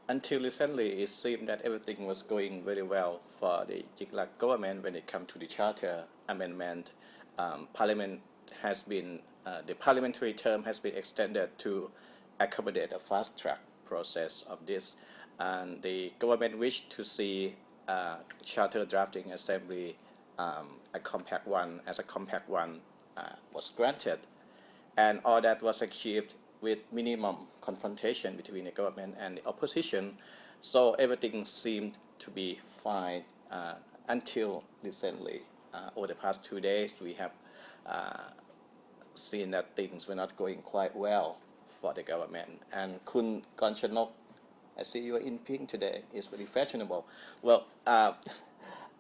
until recently, it seemed that everything was going very well for the Yingluck government when it comes to the charter amendment. Parliament has been, the parliamentary term has been extended to accommodate a fast track process of this, and the government wished to see charter drafting assembly a compact one was granted, and all that was achieved with minimum confrontation between the government and the opposition. So everything seemed to be fine until recently. Over the past 2 days, we have seen that things were not going quite well for the government. And Kun Gonchanok, I see you are in pink today. It's very fashionable. Well,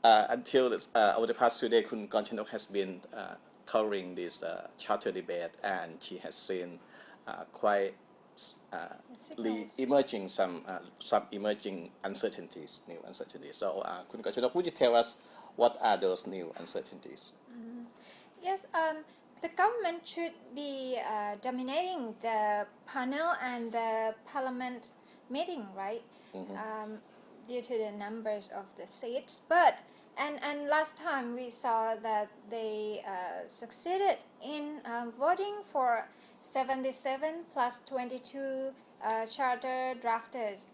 until over the past 2 days, Kun Gonchanok has been covering this charter debate, and she has seen quite emerging some emerging uncertainties, new uncertainties. So, Kun Gonchanok, would you tell us what are those new uncertainties? Yes, the government should be dominating the panel and the parliament meeting, right? Due to the numbers of the seats. But and last time we saw that they succeeded in voting for 77 plus 22 charter drafters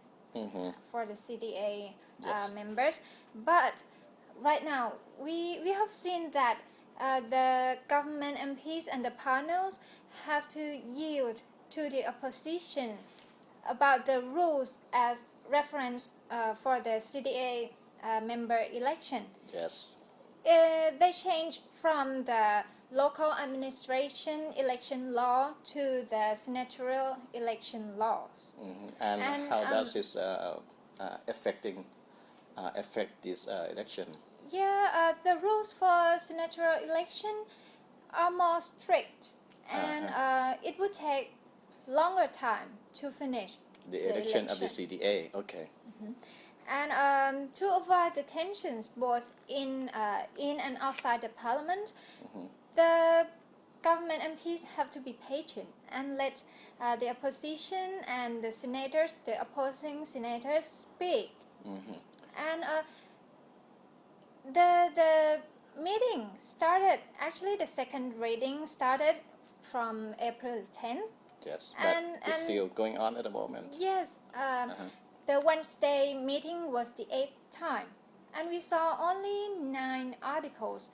for the CDA members. But right now, we have seen that the government MPs and the panels have to yield to the opposition about the rules as reference for the CDA member election. Yes. They changed from the local administration election law to the senatorial election laws. And how does this affect this election? Yeah, the rules for senatorial election are more strict, and it would take longer time to finish the election of the CDA. Okay. And to avoid the tensions both in and outside the parliament, the government MPs have to be patient and let the opposition and the senators, the opposing senators, speak. And the meeting started, actually the second reading started from April 10th. Yes, but it's still going on at the moment. Yes, the Wednesday meeting was the 8th time, and we saw only 9 articles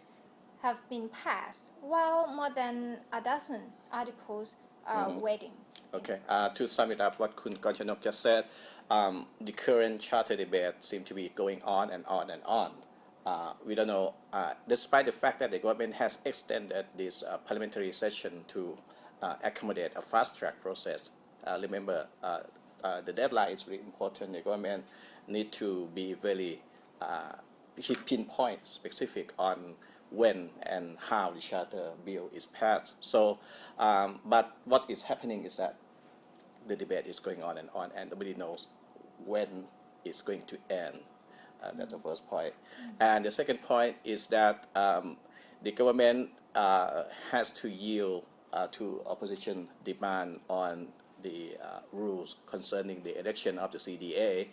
have been passed, while more than a dozen articles are waiting. Okay, to sum it up, what Kun Gonchanok just said, the current charter debate seems to be going on and on and on. We don't know, despite the fact that the government has extended this parliamentary session to accommodate a fast-track process. Remember, the deadline is very important. The government need to be very pinpoint specific on when and how the charter bill is passed. So, but what is happening is that the debate is going on, and nobody knows when it's going to end. That's the first point. And the second point is that the government has to yield to opposition demand on the rules concerning the election of the CDA,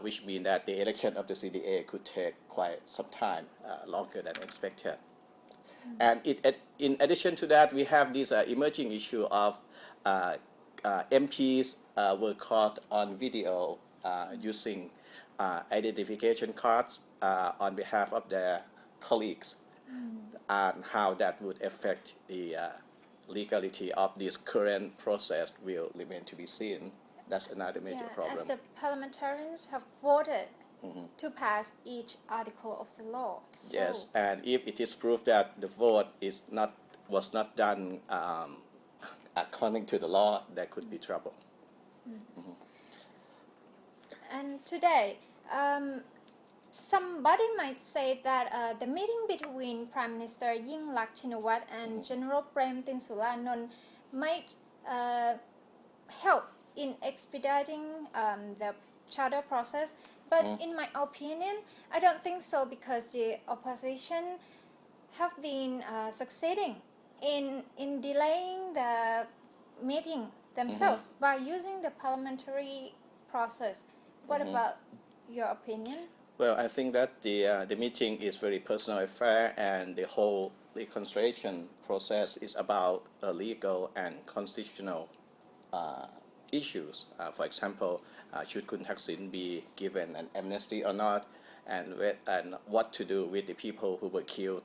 which means that the election of the CDA could take quite some time, longer than expected. And in addition to that, we have this emerging issue of MPs were caught on video using identification cards on behalf of their colleagues, and how that would affect the legality of this current process will remain to be seen. That's another major problem. As the parliamentarians have voted to pass each article of the law. So yes, and if it is proved that the vote was not done according to the law, there could be trouble. And today, somebody might say that the meeting between Prime Minister Yingluck Shinawatra and General Prem Tinsulanont might help in expediting the charter process. But in my opinion, I don't think so, because the opposition have been succeeding in delaying the meeting themselves by using the parliamentary process What about your opinion? Well, I think that the meeting is very personal affair, and the whole reconciliation process is about legal and constitutional issues. For example, should Kun Thaksin be given an amnesty or not, and what to do with the people who were killed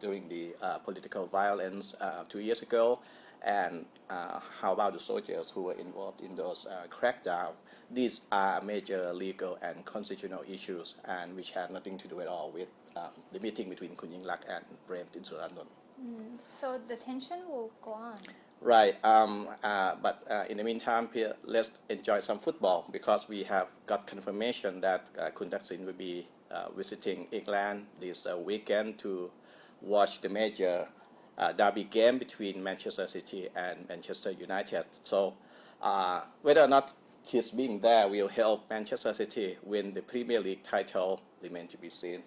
during the political violence 2 years ago, and how about the soldiers who were involved in those crackdown. These are major legal and constitutional issues, and which have nothing to do at all with the meeting between Kun Yingluck and Prem Tinsuranont. So the tension will go on. Right, but in the meantime, let's enjoy some football, because we have got confirmation that Kun Thaksin will be visiting England this weekend to watch the major derby game between Manchester City and Manchester United. So whether or not his being there will help Manchester City win the Premier League title remains to be seen.